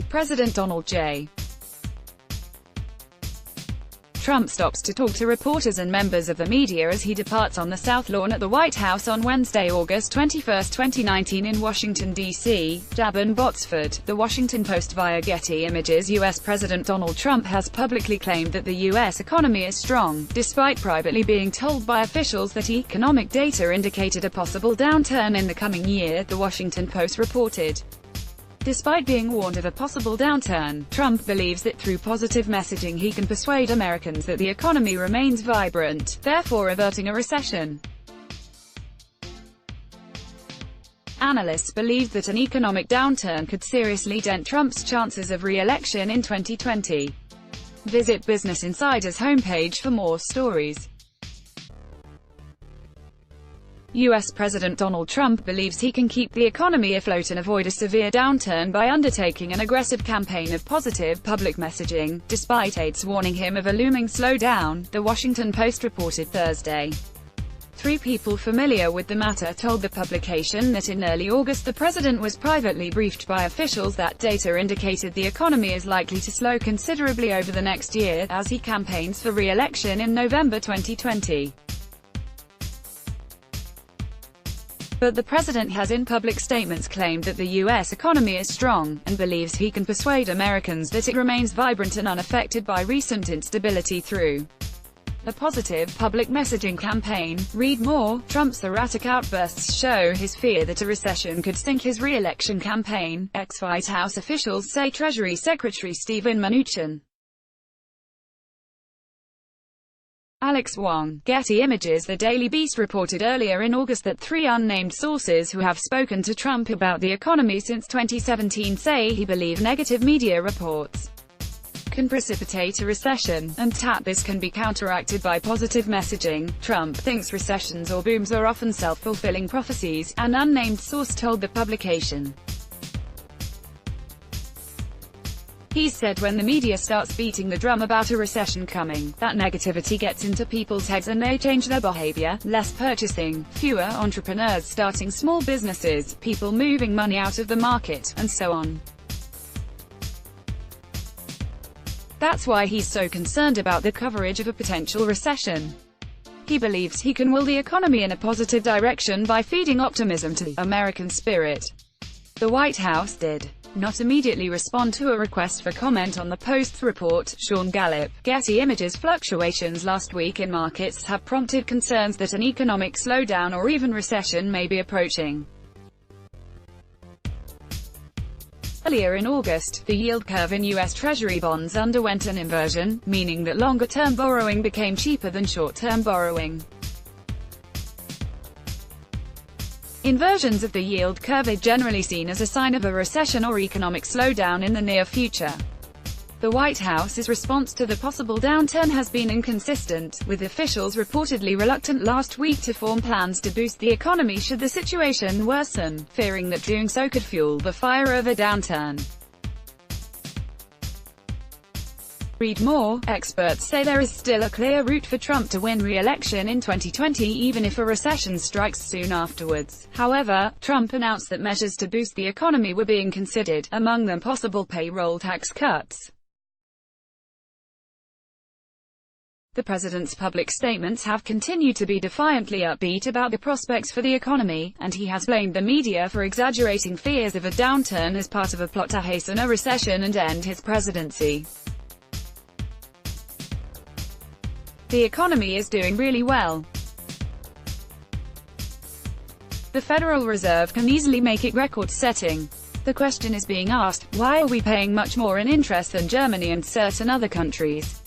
President Donald J. Trump stops to talk to reporters and members of the media as he departs on the South Lawn at the White House on Wednesday, August 21, 2019 in Washington, D.C. Dabon Botsford, The Washington Post via Getty Images. U.S. President Donald Trump has publicly claimed that the U.S. economy is strong, despite privately being told by officials that economic data indicated a possible downturn in the coming year, The Washington Post reported. Despite being warned of a possible downturn, Trump believes that through positive messaging he can persuade Americans that the economy remains vibrant, therefore averting a recession. Analysts believe that an economic downturn could seriously dent Trump's chances of re-election in 2020. Visit Business Insider's homepage for more stories. U.S. President Donald Trump believes he can keep the economy afloat and avoid a severe downturn by undertaking an aggressive campaign of positive public messaging, despite aides warning him of a looming slowdown, The Washington Post reported Thursday. Three people familiar with the matter told the publication that in early August the president was privately briefed by officials that data indicated the economy is likely to slow considerably over the next year, as he campaigns for re-election in November 2020. But the president has in public statements claimed that the U.S. economy is strong, and believes he can persuade Americans that it remains vibrant and unaffected by recent instability through a positive public messaging campaign. Read more. Trump's erratic outbursts show his fear that a recession could sink his re-election campaign, ex-White House officials say. Treasury Secretary Steven Mnuchin. Alex Wong, Getty Images. The Daily Beast reported earlier in August that three unnamed sources who have spoken to Trump about the economy since 2017 say he believes negative media reports can precipitate a recession, and that this can be counteracted by positive messaging. Trump thinks recessions or booms are often self-fulfilling prophecies, an unnamed source told the publication. He said when the media starts beating the drum about a recession coming, that negativity gets into people's heads and they change their behavior, less purchasing, fewer entrepreneurs starting small businesses, people moving money out of the market, and so on. That's why he's so concerned about the coverage of a potential recession. He believes he can will the economy in a positive direction by feeding optimism to the American spirit. The White House did not immediately respond to a request for comment on the Post's report. Sean Gallup, Getty Images. Fluctuations last week in markets have prompted concerns that an economic slowdown or even recession may be approaching. Earlier in August, the yield curve in U.S. Treasury bonds underwent an inversion, meaning that longer-term borrowing became cheaper than short-term borrowing. Inversions of the yield curve are generally seen as a sign of a recession or economic slowdown in the near future. The White House's response to the possible downturn has been inconsistent, with officials reportedly reluctant last week to form plans to boost the economy should the situation worsen, fearing that doing so could fuel the fire of a downturn. Read more. Experts say there is still a clear route for Trump to win re-election in 2020 even if a recession strikes soon afterwards. However, Trump announced that measures to boost the economy were being considered, among them possible payroll tax cuts. The president's public statements have continued to be defiantly upbeat about the prospects for the economy, and he has blamed the media for exaggerating fears of a downturn as part of a plot to hasten a recession and end his presidency. The economy is doing really well. The Federal Reserve can easily make it record-setting. The question is being asked, why are we paying much more in interest than Germany and certain other countries?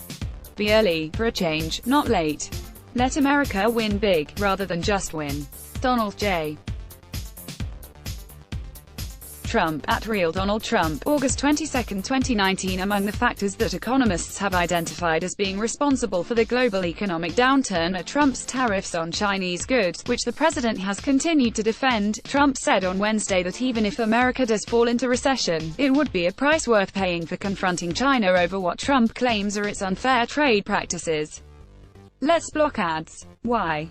Be early, for a change, not late. Let America win big, rather than just win. Donald J. Trump, at Real Donald Trump, August 22, 2019. Among the factors that economists have identified as being responsible for the global economic downturn are Trump's tariffs on Chinese goods, which the president has continued to defend. Trump said on Wednesday that even if America does fall into recession, it would be a price worth paying for confronting China over what Trump claims are its unfair trade practices. Let's block ads. Why?